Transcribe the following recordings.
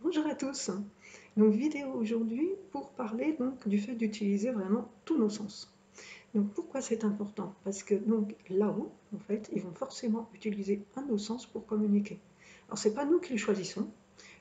Bonjour à tous. Donc vidéo aujourd'hui pour parler donc du fait d'utiliser vraiment tous nos sens. Donc pourquoi c'est important? Parce que donc là-haut, en fait, ils vont forcément utiliser un de nos sens pour communiquer. Alors c'est pas nous qui le choisissons,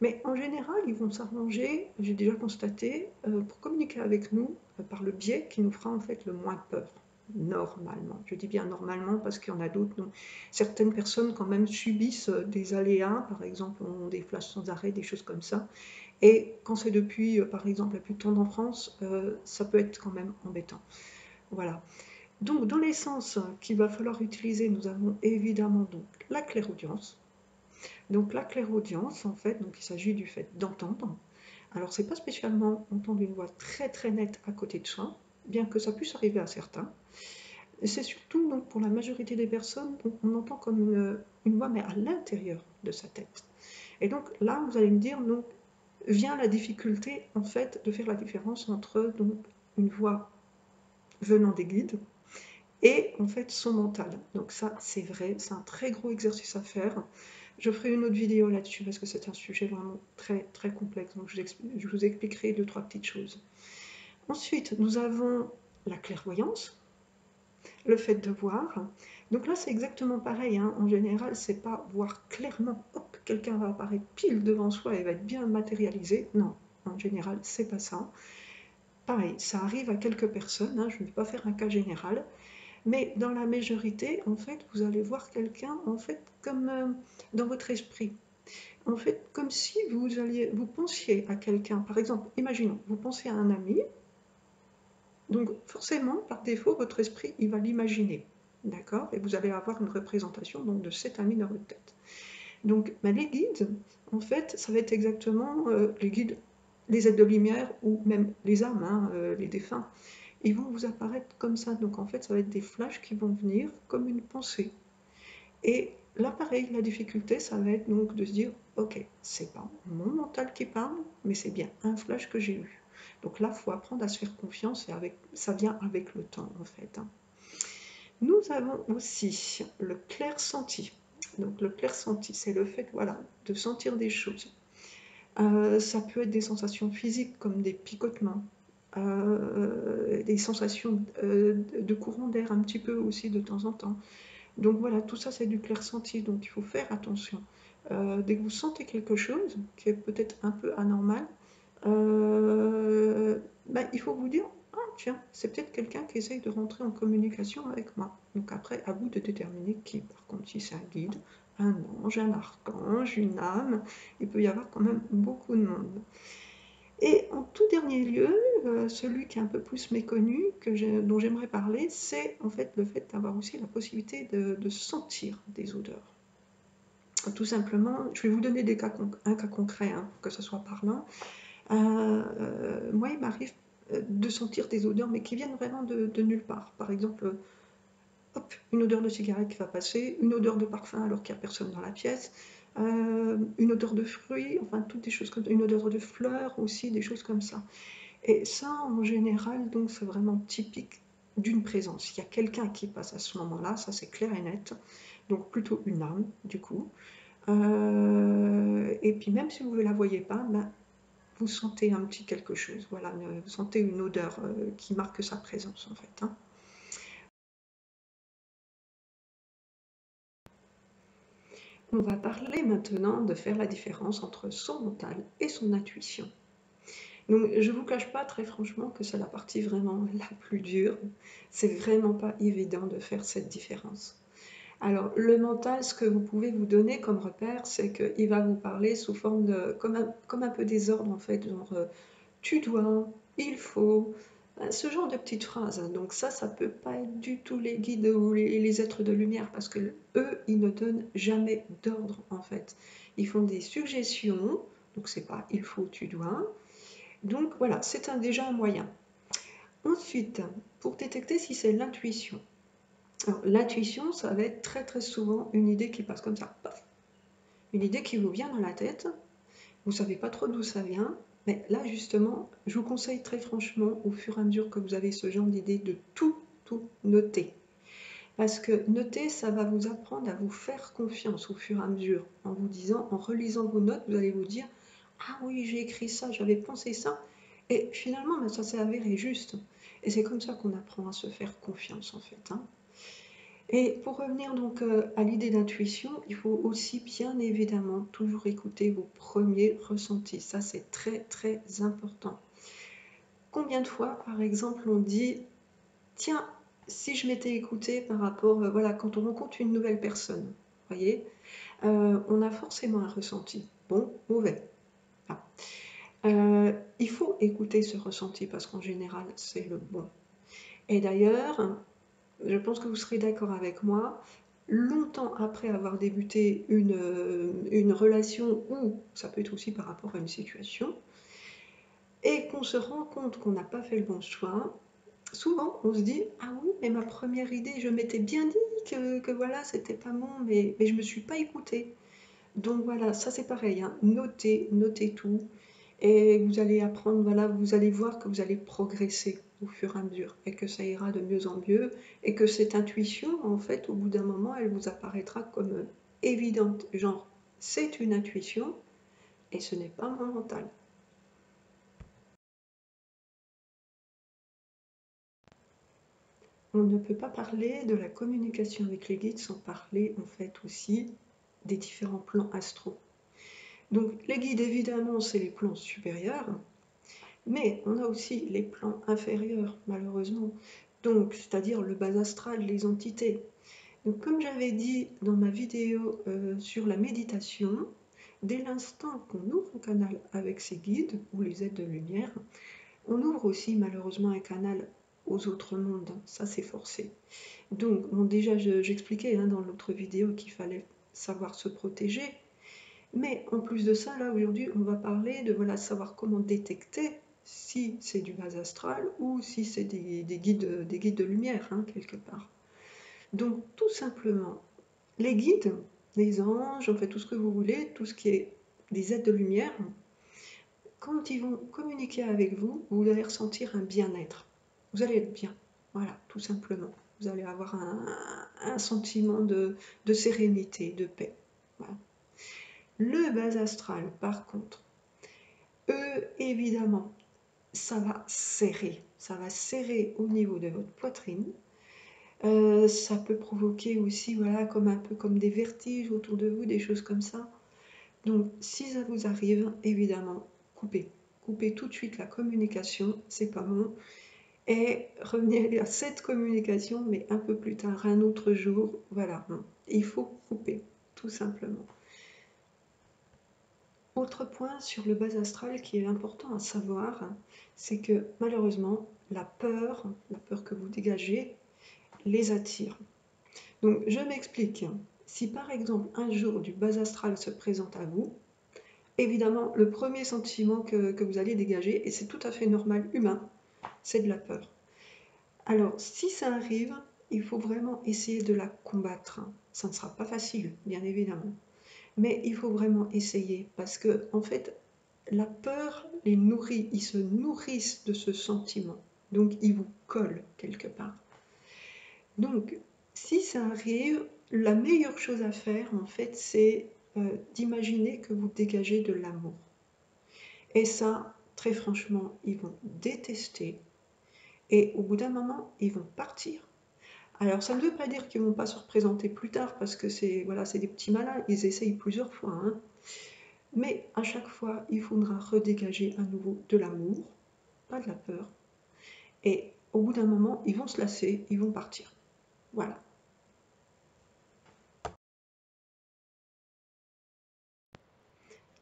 mais en général, ils vont s'arranger, j'ai déjà constaté, pour communiquer avec nous par le biais qui nous fera en fait le moins peur. Normalement. Je dis bien normalement parce qu'il y en a d'autres, non. Certaines personnes quand même subissent des aléas, par exemple ont des flashs sans arrêt, des choses comme ça. Et quand c'est depuis, par exemple, la plus tendre enfance, ça peut être quand même embêtant. Voilà. Donc, dans les sens qu'il va falloir utiliser, nous avons évidemment donc la clairaudience. Donc, la clairaudience, en fait, donc il s'agit du fait d'entendre. Alors, c'est pas spécialement entendre une voix très très nette à côté de soi, bien que ça puisse arriver à certains. C'est surtout donc pour la majorité des personnes, donc, on entend comme une voix, mais à l'intérieur de sa tête. Et donc là, vous allez me dire, donc, vient la difficulté en fait de faire la différence entre donc une voix venant des guides et en fait son mental. Donc ça c'est vrai, c'est un très gros exercice à faire. Je ferai une autre vidéo là-dessus parce que c'est un sujet vraiment très très complexe. Donc je vous expliquerai deux trois petites choses. Ensuite nous avons la clairvoyance, le fait de voir. Donc là c'est exactement pareil, hein. En général c'est pas voir clairement, hop, quelqu'un va apparaître pile devant soi et va être bien matérialisé. Non, en général c'est pas ça. Pareil, ça arrive à quelques personnes, hein, je ne vais pas faire un cas général, mais dans la majorité, en fait, vous allez voir quelqu'un, en fait, comme dans votre esprit. En fait, comme si vous pensiez à quelqu'un. Par exemple, imaginons, vous pensez à un ami, donc forcément, par défaut, votre esprit, il va l'imaginer. D'accord? Et vous allez avoir une représentation donc, de cet ami dans votre tête. Donc, les guides, en fait, ça va être exactement les guides, les êtres de lumière ou même les âmes, hein, les défunts. Ils vont vous apparaître comme ça. Donc, en fait, ça va être des flashs qui vont venir comme une pensée. Et là, pareil, la difficulté, ça va être donc de se dire, ok, c'est pas mon mental qui parle, mais c'est bien un flash que j'ai eu. Donc là, il faut apprendre à se faire confiance et ça vient avec le temps, en fait, hein. Nous avons aussi le clair-senti. Donc le clair-senti, c'est le fait, voilà, de sentir des choses. Ça peut être des sensations physiques comme des picotements, des sensations de courant d'air un petit peu aussi de temps en temps. Donc voilà, tout ça c'est du clair-senti, donc il faut faire attention. Dès que vous sentez quelque chose qui est peut-être un peu anormal, il faut vous dire, ah tiens, c'est peut-être quelqu'un qui essaye de rentrer en communication avec moi. Donc après, à vous de déterminer qui. Par contre, si c'est un guide, un ange, un archange, une âme, il peut y avoir quand même beaucoup de monde. Et en tout dernier lieu, celui qui est un peu plus méconnu, dont j'aimerais parler, c'est en fait le fait d'avoir aussi la possibilité de sentir des odeurs. Tout simplement, je vais vous donner un cas concret, hein, pour que ce soit parlant. Moi, il m'arrive de sentir des odeurs, mais qui viennent vraiment de nulle part. Par exemple, hop, une odeur de cigarette qui va passer, une odeur de parfum alors qu'il n'y a personne dans la pièce, une odeur de fruits, enfin toutes des choses comme ça, une odeur de fleurs aussi, des choses comme ça. Et ça, en général, donc c'est vraiment typique d'une présence. Il y a quelqu'un qui passe à ce moment-là, ça c'est clair et net. Donc plutôt une âme, du coup. Et puis même si vous ne la voyez pas, vous sentez un petit quelque chose. Voilà, vous sentez une odeur qui marque sa présence en fait, hein. On va parler maintenant de faire la différence entre son mental et son intuition. Donc, je ne vous cache pas très franchement que c'est la partie vraiment la plus dure. C'est vraiment pas évident de faire cette différence. Alors, le mental, ce que vous pouvez vous donner comme repère, c'est qu'il va vous parler sous forme de, comme un peu désordre en fait, genre tu dois, il faut, ce genre de petites phrases. Donc ça peut pas être du tout les guides ou les êtres de lumière parce que eux, ils ne donnent jamais d'ordre en fait. Ils font des suggestions, donc c'est pas il faut, tu dois. Donc voilà, c'est déjà un moyen. Ensuite, pour détecter si c'est l'intuition. Alors, l'intuition, ça va être très très souvent une idée qui passe comme ça, paf. Une idée qui vous vient dans la tête, vous ne savez pas trop d'où ça vient, mais là justement, je vous conseille très franchement, au fur et à mesure que vous avez ce genre d'idée, de tout noter. Parce que noter, ça va vous apprendre à vous faire confiance au fur et à mesure, en vous disant, en relisant vos notes, vous allez vous dire, ah oui, j'ai écrit ça, j'avais pensé ça, et finalement, ben, ça s'est avéré juste. Et c'est comme ça qu'on apprend à se faire confiance, en fait, hein. Et pour revenir donc à l'idée d'intuition, il faut aussi bien évidemment toujours écouter vos premiers ressentis. Ça, c'est très très important. Combien de fois, par exemple, on dit, tiens, si je m'étais écouté par rapport, voilà, quand on rencontre une nouvelle personne, voyez, on a forcément un ressenti, bon, mauvais. Ah. Il faut écouter ce ressenti parce qu'en général, c'est le bon. Et d'ailleurs, je pense que vous serez d'accord avec moi, longtemps après avoir débuté une relation, ou ça peut être aussi par rapport à une situation, et qu'on se rend compte qu'on n'a pas fait le bon choix, souvent on se dit, ah oui, mais ma première idée, je m'étais bien dit que voilà, c'était pas bon, mais je me suis pas écoutée. Donc voilà, ça c'est pareil, hein. Notez tout, et vous allez apprendre, voilà, vous allez voir que vous allez progresser au fur et à mesure, et que ça ira de mieux en mieux, et que cette intuition, en fait, au bout d'un moment, elle vous apparaîtra comme évidente, genre, c'est une intuition, et ce n'est pas mon mental. On ne peut pas parler de la communication avec les guides sans parler, en fait, aussi des différents plans astraux. Donc, les guides, évidemment, c'est les plans supérieurs, mais on a aussi les plans inférieurs, malheureusement. Donc, c'est-à-dire le bas astral, les entités. Donc, comme j'avais dit dans ma vidéo sur la méditation, dès l'instant qu'on ouvre un canal avec ses guides ou les aides de lumière, on ouvre aussi malheureusement un canal aux autres mondes. Ça, c'est forcé. Donc, bon, déjà, j'expliquais dans l'autre vidéo qu'il fallait savoir se protéger. Mais en plus de ça, là, aujourd'hui, on va parler de voilà, savoir comment détecter si c'est du bas astral ou si c'est des guides de lumière, quelque part. Donc, tout simplement, les guides, les anges, en fait, tout ce que vous voulez, tout ce qui est des aides de lumière, quand ils vont communiquer avec vous, vous allez ressentir un bien-être. Vous allez être bien, voilà, tout simplement. Vous allez avoir un sentiment de sérénité, de paix. Voilà. Le bas astral, par contre, eux, évidemment, ça va serrer au niveau de votre poitrine. Ça peut provoquer aussi, voilà, comme un peu comme des vertiges autour de vous, des choses comme ça. Donc, si ça vous arrive, évidemment, coupez. Coupez tout de suite la communication, c'est pas bon. Et revenez à cette communication, mais un peu plus tard, un autre jour. Voilà, il faut couper, tout simplement. Autre point sur le bas astral qui est important à savoir, c'est que malheureusement, la peur que vous dégagez, les attire. Donc je m'explique. Si par exemple un jour du bas astral se présente à vous, évidemment le premier sentiment que vous allez dégager, et c'est tout à fait normal, humain, c'est de la peur. Alors si ça arrive, il faut vraiment essayer de la combattre. Ça ne sera pas facile, bien évidemment. Mais il faut vraiment essayer parce que, en fait, la peur les nourrit, ils se nourrissent de ce sentiment. Donc, ils vous collent quelque part. Donc, si ça arrive, la meilleure chose à faire, en fait, c'est d'imaginer que vous dégagez de l'amour. Et ça, très franchement, ils vont détester. Et au bout d'un moment, ils vont partir. Alors, ça ne veut pas dire qu'ils ne vont pas se représenter plus tard, parce que c'est voilà, des petits malins, ils essayent plusieurs fois. Mais à chaque fois, il faudra redégager à nouveau de l'amour, pas de la peur. Et au bout d'un moment, ils vont se lasser, ils vont partir. Voilà.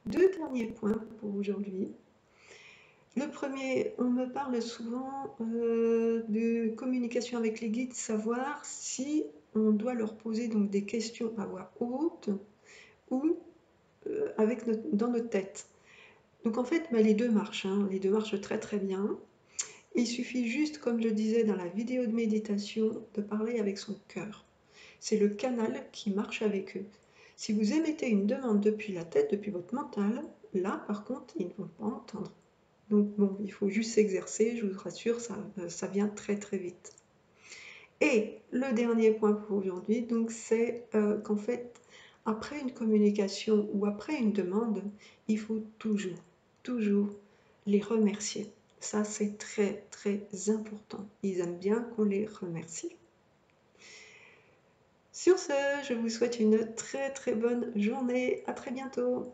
Deux derniers points pour aujourd'hui. Le premier, on me parle souvent de communication avec les guides, savoir si on doit leur poser donc des questions à voix haute ou dans notre tête. Donc en fait, les deux marchent, les deux marchent très très bien. Il suffit juste, comme je disais dans la vidéo de méditation, de parler avec son cœur. C'est le canal qui marche avec eux. Si vous émettez une demande depuis la tête, depuis votre mental, là par contre, ils ne vont pas entendre. Donc bon, il faut juste s'exercer, je vous rassure, ça vient très très vite. Et le dernier point pour aujourd'hui, donc c'est qu'en fait, après une communication ou après une demande, il faut toujours toujours les remercier. Ça, c'est très, très important. Ils aiment bien qu'on les remercie. Sur ce, je vous souhaite une très, très bonne journée. À très bientôt.